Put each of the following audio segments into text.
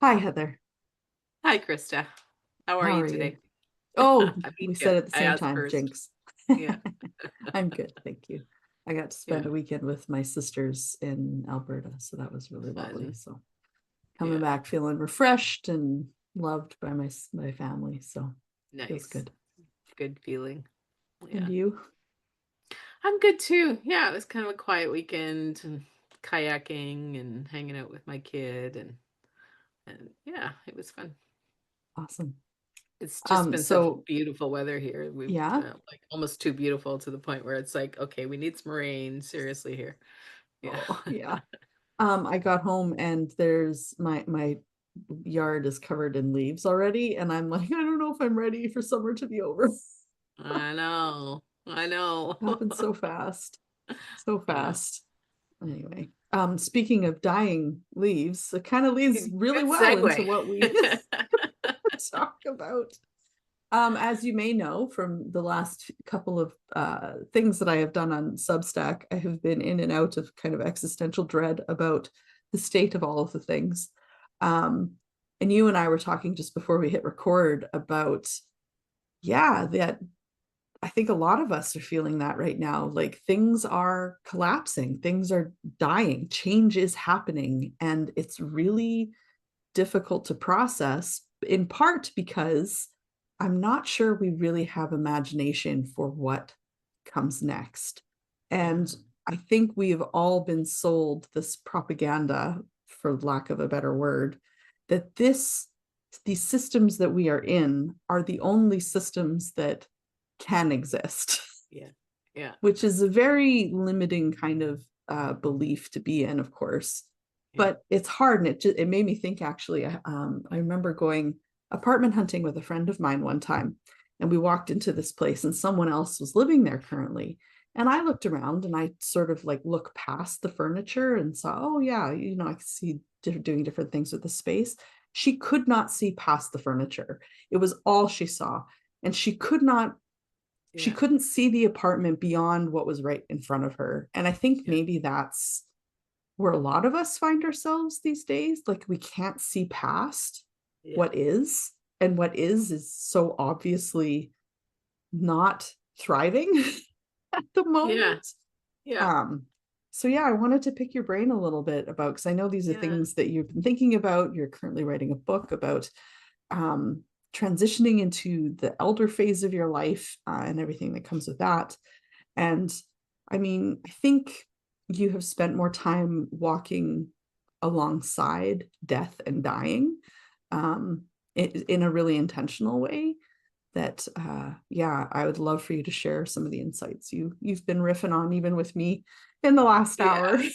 Hi, Heather. Hi, Krista. How are How you are you? today? Oh, I beat we you. said at the I same asked time, first. Jinx. Yeah. I'm good, thank you. I got to spend Yeah. a weekend with my sisters in Alberta, so that was really lovely. Fun. So coming Yeah. back feeling refreshed and loved by my family, so feels Nice. good. Good feeling. And Yeah. you? I'm good too. Yeah, it was kind of a quiet weekend and kayaking and hanging out with my kid and yeah, it was fun. Awesome. It's just been such So beautiful weather here. We've yeah. like almost too beautiful to the point where it's like, okay, we need some rain seriously here. Yeah. Oh, yeah. I got home and there's my yard is covered in leaves already, and I'm like, I don't know if I'm ready for summer to be over. I know. I know. Happened so fast. So Yeah. fast. Anyway, speaking of dying leaves, it kind of leads really Good well into segue. what we talk about. As you may know from the last couple of things that I have done on Substack, I have been in and out of kind of existential dread about the state of all of the things. Um, and you and I were talking just before we hit record about, yeah, that I think a lot of us are feeling that right now. Like things are collapsing, things are dying, change is happening, and it's really difficult to process, in part because I'm not sure we really have imagination for what comes next. Yeah. And I think we have all been sold this propaganda, for lack of a better word, that these systems that we are in are the only systems that can exist, Yeah. Yeah. which is a very limiting kind of belief to be in, of course. Yeah. But it's hard, and it made me think. Actually, I remember going apartment hunting with a friend of mine one time, and we walked into this place, and someone else was living there currently. And I looked around, and I sort of like looked past the furniture and saw, oh yeah, I could see doing different things with the space. She could not see past the furniture. It was all she saw, and she Yeah. couldn't see the apartment beyond what was right in front of her. And I think Yeah. maybe that's where a lot of us find ourselves these days. Like we can't see past Yeah. what is, and what is so obviously not thriving at the Yeah. moment. Yeah. Um, so yeah, I wanted to pick your brain a little bit about, because I know these are Yeah. things that you've been thinking about. You're currently writing a book about um, transitioning into the elder phase of your life, and everything that comes with that. And I mean, I think you have spent more time walking alongside death and dying, um, in a really intentional way. That yeah, I would love for you to share some of the insights you've been riffing on, even with me, in the last hour. Yeah.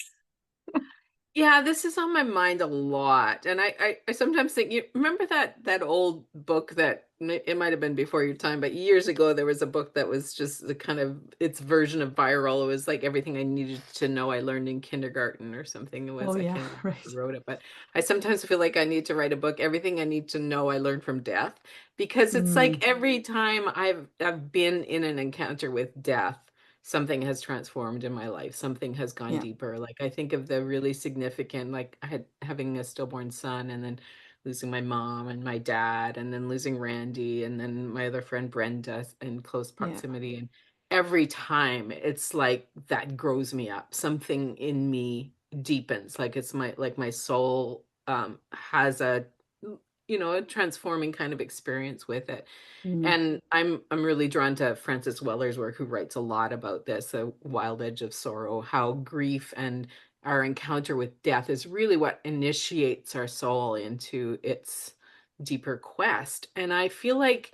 Yeah, this is on my mind a lot. And I sometimes think you remember that old book that it might have been before your time, but years ago there was a book that was just the kind of its version of viral. It was like everything I needed to know I learned in kindergarten or something. It Oh was, I yeah, can't remember who right. wrote it, but I sometimes feel like I need to write a book, everything I need to know I learned from death, because it's like Mm, every time I've been in an encounter with death, something has transformed in my life. Something has gone yeah, deeper. Like I think of the really significant, like I had having a stillborn son and then losing my mom and my dad and then losing Randy and then my other friend Brenda in close yeah. proximity. And every time it's like that grows me up. Something in me deepens. Like it's my soul has a transforming kind of experience with it. Mm, And I'm really drawn to Francis Weller's work, who writes a lot about this, the wild edge of sorrow, how grief and our encounter with death is really what initiates our soul into its deeper quest. And I feel like,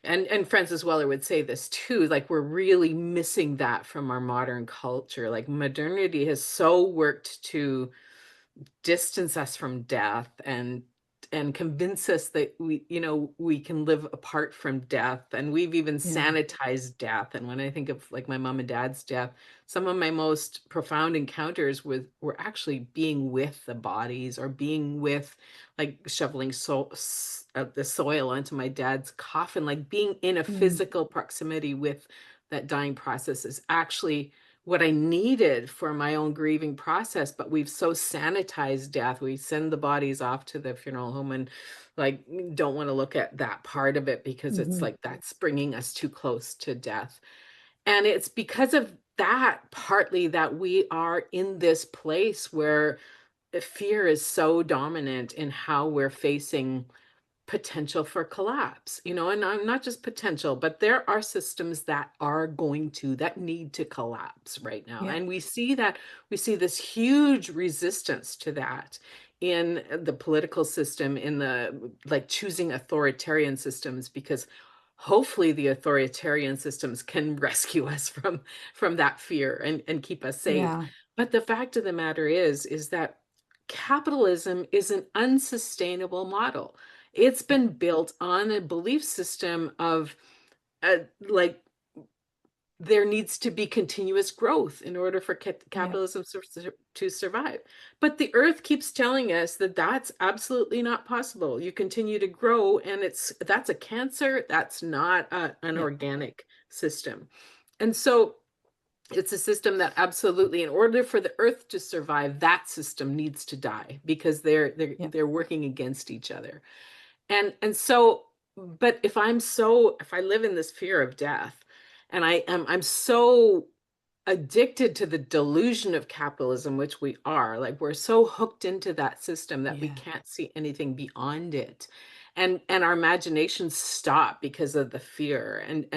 and Francis Weller would say this too, like we're really missing that from our modern culture. Like modernity has so worked to distance us from death and convince us that we can live apart from death, and we've even yeah. sanitized death. And when I think of like my mom and dad's death, some of my most profound encounters with were actually being with the bodies, or being with, like shoveling the soil onto my dad's coffin, like being in a Mm, physical proximity with that dying process is actually what I needed for my own grieving process, but we've so sanitized death. We send the bodies off to the funeral home and like don't want to look at that part of it because it's Hmm. like that's bringing us too close to death. And it's because of that partly that we are in this place where fear is so dominant in how we're facing potential for collapse, and I'm not just potential, but there are systems that are going to that need to collapse right now. Yeah. And we see this huge resistance to that in the political system, in the like choosing authoritarian systems, because hopefully the authoritarian systems can rescue us from that fear and keep us safe. Yeah. But the fact of the matter is that capitalism is an unsustainable model. It's Yeah. been built on a belief system of like there needs to be continuous growth in order for Yeah. capitalism to survive. But the earth keeps telling us that that's absolutely not possible. You continue to grow, and that's a cancer. That's not an Yeah. organic system. And so it's a system that absolutely, in order for the earth to survive, that system needs to die because Yeah. they're working against each other. And so, but if I live in this fear of death, and I'm so addicted to the delusion of capitalism, which we are, like we're so hooked into that system that we Yeah. can't see anything beyond it. And our imaginations stop because of the fear. And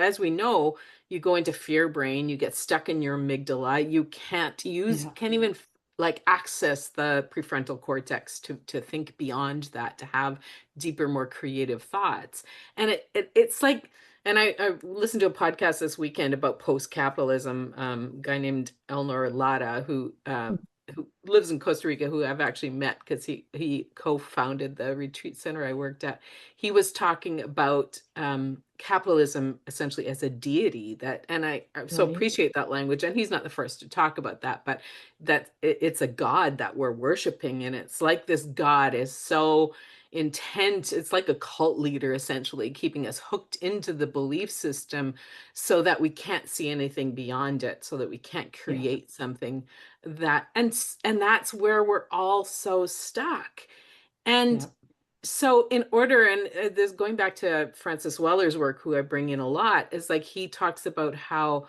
as we know, you go into fear brain, you get stuck in your amygdala, Yeah. can't even like access the prefrontal cortex to think beyond that, to have deeper, more creative thoughts. And it's like, and I listened to a podcast this weekend about post-capitalism, guy named Elnor Lara, who lives in Costa Rica, who I've actually met because he co-founded the retreat center I worked at. He was talking about capitalism essentially as a deity that, and I so Right. appreciate that language. And he's not the first to talk about that, but that it's a god that we're worshiping, and it's like this god is so intent. It's like a cult leader, essentially, keeping us hooked into the belief system so that we can't see anything beyond it, so that we can't Yeah. create something and that's where we're all so stuck. And Yeah. so in order, and this going back to Francis Weller's work, who I bring in a lot, is like he talks about how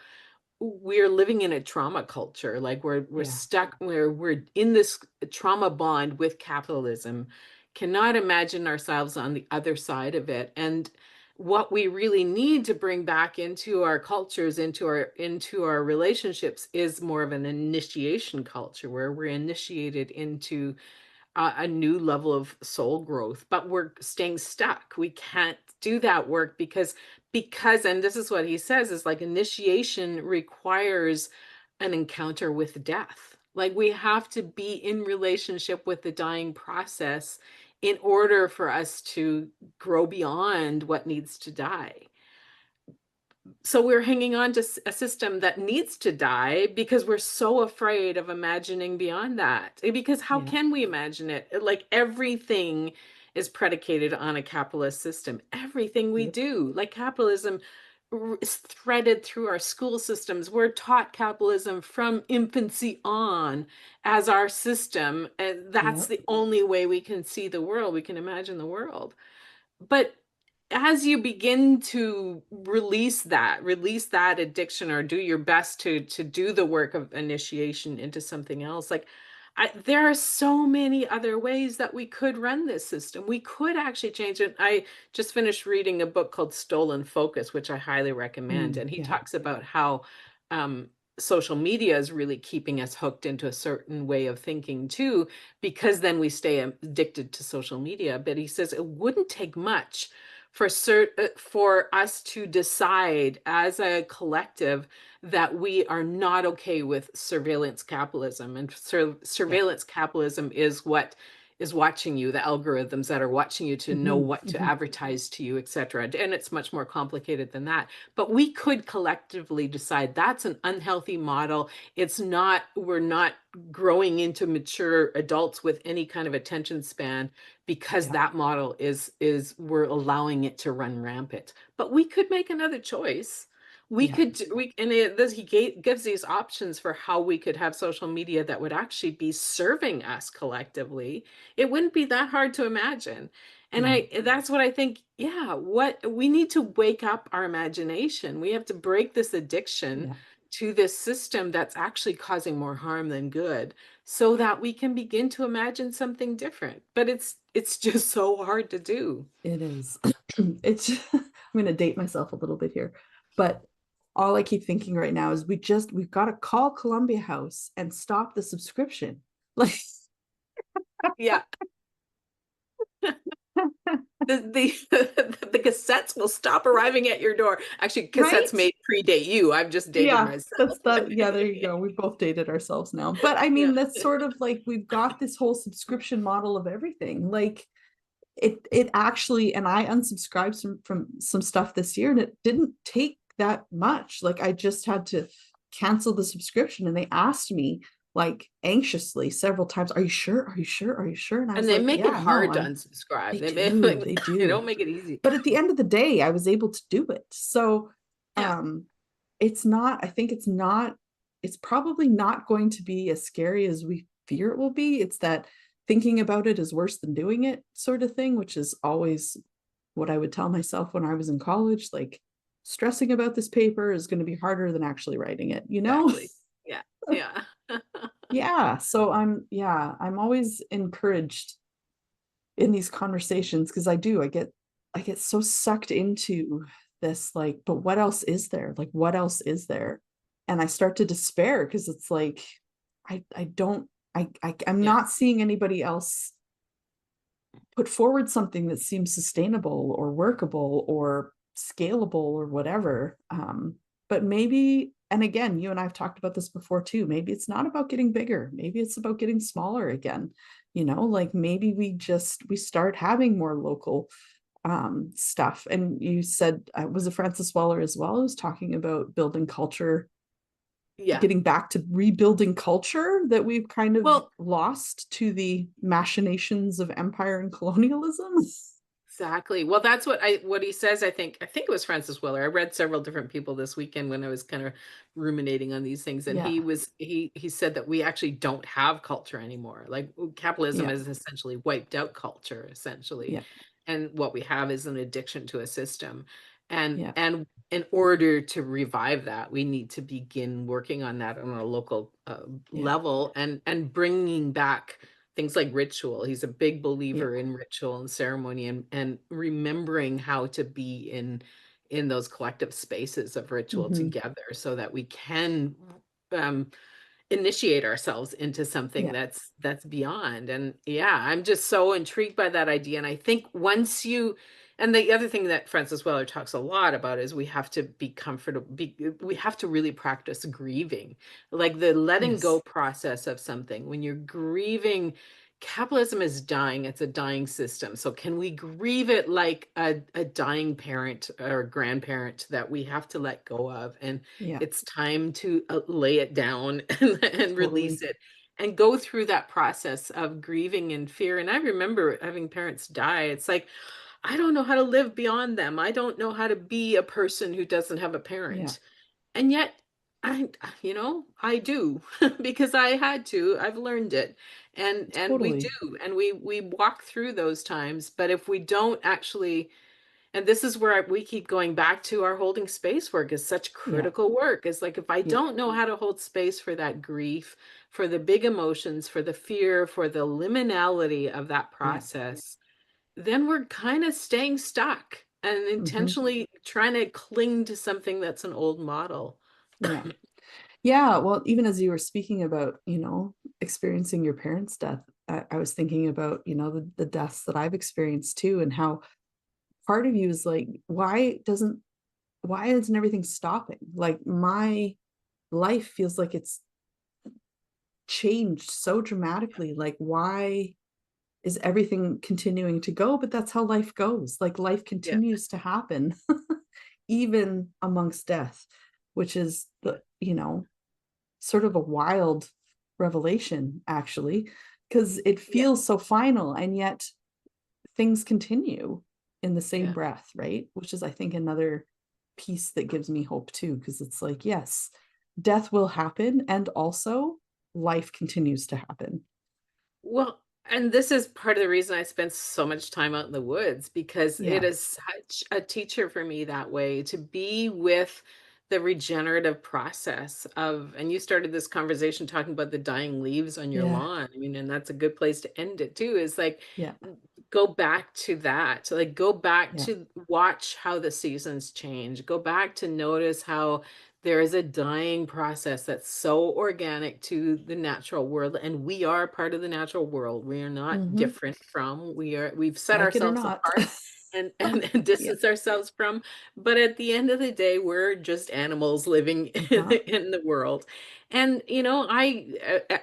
we're living in a trauma culture, like we're Yeah. stuck where we're in this trauma bond with capitalism, cannot imagine ourselves on the other side of it. And what we really need to bring back into our cultures, into our relationships, is more of an initiation culture where we're initiated into a new level of soul growth, but we're staying stuck. We can't do that work because and this is what he says, is like initiation requires an encounter with death. Like we have to be in relationship with the dying process in order for us to grow beyond what needs to die. So we're hanging on to a system that needs to die because we're so afraid of imagining beyond that. Because how Yeah. can we imagine it? Like everything is predicated on a capitalist system. Everything we Yep. do, like capitalism, is threaded through our school systems. We're taught capitalism from infancy on as our system. And that's Yep. the only way we can see the world, we can imagine the world. But as you begin to release that addiction, or do your best to do the work of initiation into something else, like there are so many other ways that we could run this system. We could actually change it. I just finished reading a book called Stolen Focus, which I highly recommend, Mm. and he Yeah. talks about how um, social media is really keeping us hooked into a certain way of thinking too, because then we stay addicted to social media. But he says it wouldn't take much for us to decide as a collective that we are not okay with surveillance capitalism. And Yeah. surveillance capitalism is what is watching you, the algorithms that are watching you to know Hmm. what to Hmm. advertise to you, etc. And it's much more complicated than that. But we could collectively decide that's an unhealthy model. We're not growing into mature adults with any kind of attention span, because Yeah. that model is we're allowing it to run rampant. But we could make another choice. We Yeah. could he gives these options for how we could have social media that would actually be serving us collectively. It wouldn't be that hard to imagine. And Yeah. that's what I think, yeah, what we need to wake up our imagination. We have to break this addiction Yeah. to this system that's actually causing more harm than good so that we can begin to imagine something different. But it's just so hard to do. It is. It's I'm going to date myself a little bit here, but all I keep thinking right now is we've got to call Columbia House and stop the subscription. Like Yeah. The cassettes will stop arriving at your door. Actually, cassettes right? may predate you. I've just dated Yeah, myself. that's that. Yeah, there you go. We both dated ourselves now. But I Yeah. mean, that's sort of like we've got this whole subscription model of everything. Like it actually, and I unsubscribed from some stuff this year, and it didn't take that much. Like I just had to cancel the subscription, and they asked me like anxiously several times, "Are you sure? Are you sure? Are you sure?" And I And was they like, make it "Yeah, no, hard to unsubscribe. they do, they They do." don't make it easy. But at the end of the day, I was able to do it. So Yeah. um it's not, I think it's not, it's probably not going to be as scary as we fear it will be. It's that thinking about it is worse than doing it sort of thing, which is always what I would tell myself when I was in college. Like, stressing about this paper is going to be harder than actually writing it, you know? Exactly. Yeah. Yeah. Yeah. So I'm always encouraged in these conversations because I get so sucked into this, like, but what else is there? Like, what else is there? And I start to despair because it's like I don't I'm Yeah. not seeing anybody else put forward something that seems sustainable or workable or scalable or whatever. But maybe, and again, you and I've talked about this before too, maybe it's not about getting bigger, maybe it's about getting smaller again. You know, like maybe we start having more local stuff. And you said, was it Francis Weller as well, who's talking about building culture, Yeah. getting back to rebuilding culture that we've kind of Well, lost to the machinations of empire and colonialism. exactly. Well, that's what he says. I think it was Francis Weller. I read several different people this weekend when I was kind of ruminating on these things, and Yeah, he said that we actually don't have culture anymore. Like capitalism yeah, has essentially wiped out culture, essentially, yeah, and what we have is an addiction to a system. yeah, And in order to revive that, we need to begin working on that on a local yeah, level and bringing back things like ritual. He's a big yeah. believer in ritual and ceremony and remembering how to be in those collective spaces of ritual Hmm. together so that we can um initiate ourselves into something Yeah. that's beyond. And yeah, I'm just so intrigued by that idea. And I think once you and the other thing that Francis Weller talks a lot about is we have to be comfortable we have to really practice grieving, like the letting go Yes. process of something. When you're grieving, capitalism is dying, it's a dying system. So can we grieve it like a dying parent or grandparent that we have to let go of, and Yeah. it's time to lay it down and release Totally. it and go through that process of grieving and fear. And I remember having parents die. It's like, I don't know how to live beyond them. I don't know how to be a person who doesn't have a Yeah. parent. And yet, I do because I had to. I've learned it. And we do. Totally. And we walk through those times. But if we don't actually, and this is where we keep going back to our holding space work is such Yeah. critical work. It's like if I Yeah. don't know how to hold space for that grief, for the big emotions, for the fear, for the liminality of that Yeah. process, then we're kind of staying stuck and Hmm. intentionally trying to cling to something that's an old model. Yeah. Yeah. Well, even as you were speaking about, experiencing your parents' death, I was thinking about, the deaths that I've experienced too, and how part of you is like, why isn't everything stopping? Like my life feels like it's changed so dramatically. Like, why is everything continuing to go? But that's how life goes. Like, life Yeah. continues to happen, even amongst death, which is sort of a wild revelation, actually, because it Yeah. feels so final, and yet things continue in the same Yeah. breath, right? Which is, I think, another. piece that gives me hope too, because it's like, yes, death will happen, and also life continues to happen. Well, and this is part of the reason I spend so much time out in the woods, because it Yeah, is such a teacher for me that way, to be with the regenerative process of, and you started this conversation talking about the dying leaves on your yeah, lawn. I mean, and that's a good place to end it too, is like, yeah, go back to that. Like, go back yeah. to watch how the seasons change. Go back to notice how there is a dying process that's so organic to the natural world, and we are part of the natural world. We are not Hmm. different from, we've set Like it or ourselves not. apart and Yeah. distance ourselves from, but at the end of the day, we're just animals living Uh-huh. in the world. And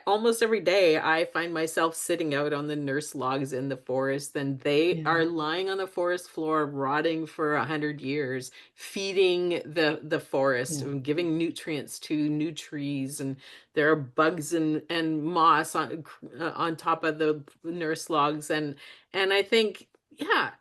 almost every day I find myself sitting out on the nurse logs in the forest, and they are Yeah, lying on the forest floor, rotting for 100 years, feeding the forest yeah. and giving nutrients to new trees. And there are bugs and moss on top of the nurse logs. And I think, yeah,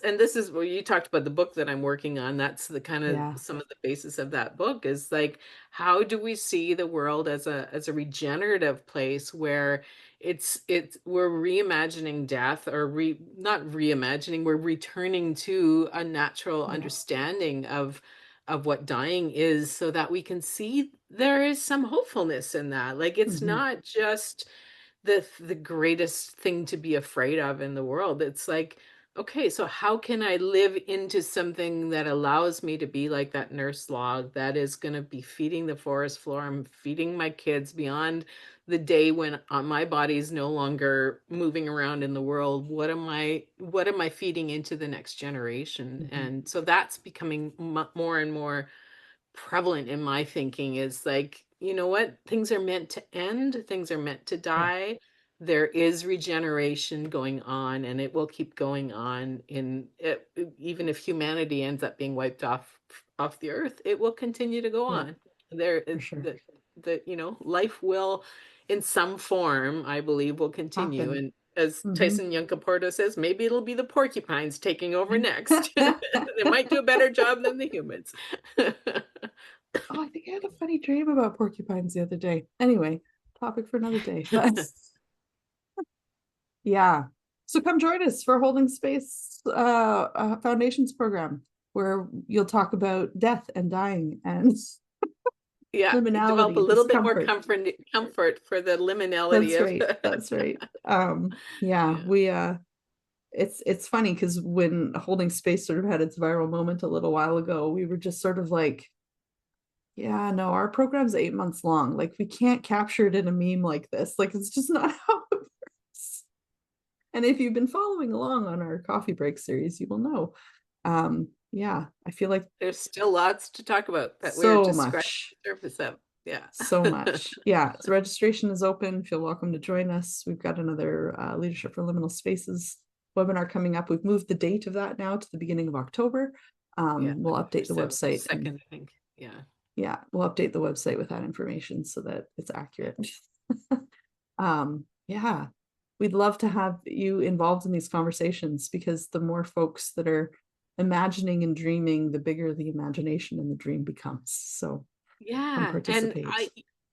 and this is where you talked about the book that I'm working on. That's the kind of Yeah. some of the basis of that book, is like, how do we see the world as a regenerative place where we're reimagining death, or not reimagining, we're returning to a natural Yeah. understanding of what dying is, so that we can see there is some hopefulness in that. Like, it's Hmm. not just the greatest thing to be afraid of in the world. It's like, okay, so how can I live into something that allows me to be like that nurse log that is going to be feeding the forest floor? I'm feeding my kids beyond the day when my body is no longer moving around in the world. What am I feeding into the next generation? Hmm. And so that's becoming more and more prevalent in my thinking, is like, you know what? Things are meant to end, things are meant to Yeah. die. There is regeneration going on, and it will keep going on even if humanity ends up being wiped off the earth, it will continue to go Yeah, on. There for sure. life will, in some form, I believe, will continue. Happen. And as Hmm. Tyson Yunkaporta says, maybe it'll be the porcupines taking over next. They might do a better job than the humans. Oh, I think I had a funny dream about porcupines the other day. Anyway, topic for another day. But yeah. So come join us for Holding Space Foundations program, where you'll talk about death and dying and Yeah, develop a liminality, little bit more discomfort. comfort for the liminality That's of right. That's right. Yeah, yeah. it's funny because when Holding Space sort of had its viral moment a little while ago, we were just sort of like, yeah, no, our program's 8 months long. Like we can't capture it in a meme like this. Like it's just not how it works. And if you've been following along on our coffee break series, you will know. Yeah, I feel like There's still lots to talk about that we're so just scratching much, the surface of. Yeah. so much. Yeah, so registration is open. Feel welcome to join us. We've got another Leadership for Liminal Spaces webinar coming up. We've moved the date of that now to the beginning of October. Yeah, We'll October update the website, and 2nd, I think. Yeah. yeah, we'll update the website with that information so that it's accurate. Yeah, we'd love to have you involved in these conversations, because the more folks that are imagining and dreaming, the bigger the imagination and the dream becomes. So come Yeah, participate.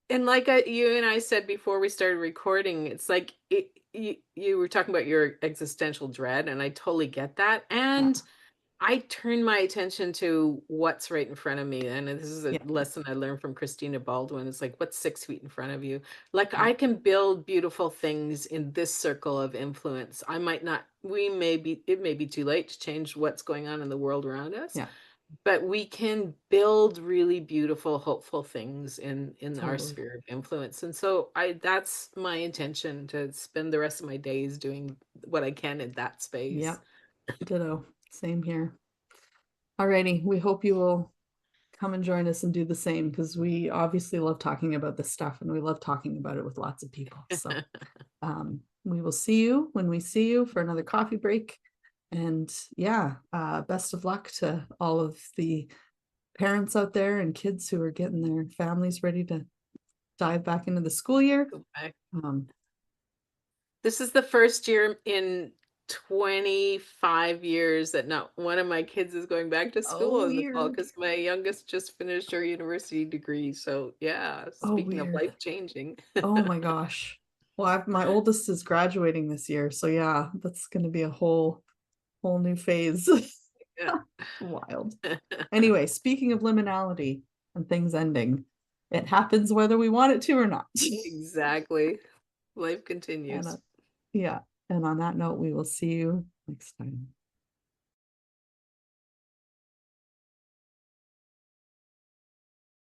and like you and I said before we started recording, it's like you were talking about your existential dread, and I totally get that. Yeah, And I turn my attention to what's right in front of me. And this is a yeah, lesson I learned from Christina Baldwin. It's like, what's 6 feet in front of you? Like, yeah, I can build beautiful things in this circle of influence. It may be too late to change what's going on in the world around us, yeah, but we can build really beautiful, hopeful things in our totally. sphere of influence. And so that's my intention, to spend the rest of my days doing what I can in that space. Yep, ditto. Same here. Alrighty, we hope you will come and join us and do the same, because we obviously love talking about this stuff and we love talking about it with lots of people. So we will see you when we see you for another coffee break. And yeah, best of luck to all of the parents out there and kids who are getting their families ready to dive back into the school year. Okay. Um, This is the first year in 25 years that not one of my kids is going back to Oh, school in the fall weird. because my youngest just finished her university degree. So yeah, Oh, speaking of weird. life changing. Oh my gosh. Well, my oldest is graduating this year, so yeah, that's going to be a whole new phase. Yeah. Wild. Anyway, speaking of liminality and things ending, it happens whether we want it to or not. Exactly. Life And continues. yeah, and on that note, we will see you next time.